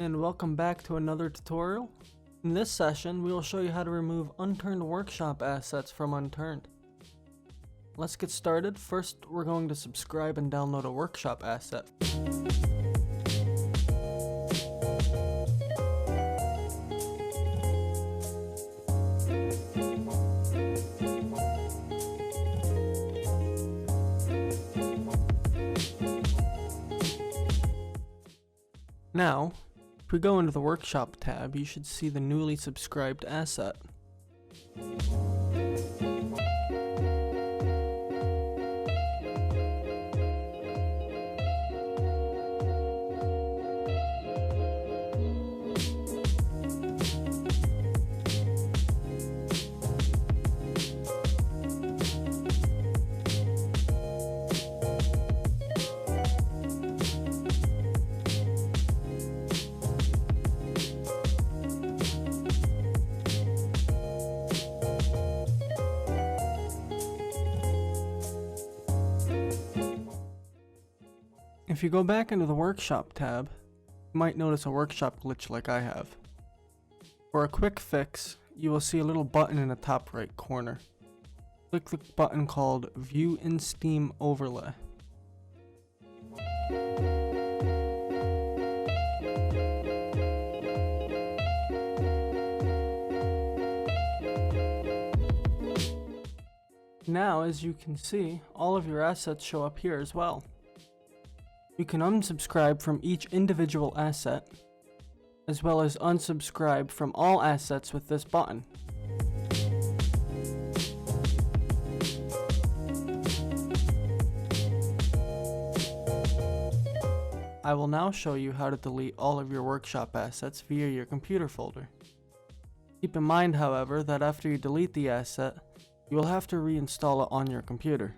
and welcome back to another tutorial. In this session, we will show you how to remove Unturned workshop assets from Unturned. Let's get started. First, we're going to subscribe and download a workshop asset. Now, if we go into the Workshop tab, you should see the newly subscribed asset. If you go back into the Workshop tab, you might notice a workshop glitch like I have. For a quick fix, you will see a little button in the top right corner. Click the button called View in Steam Overlay. Now, as you can see, all of your assets show up here as well. You can unsubscribe from each individual asset, as well as unsubscribe from all assets with this button. I will now show you how to delete all of your workshop assets via your computer folder. Keep in mind, however, that after you delete the asset, you will have to reinstall it on your computer.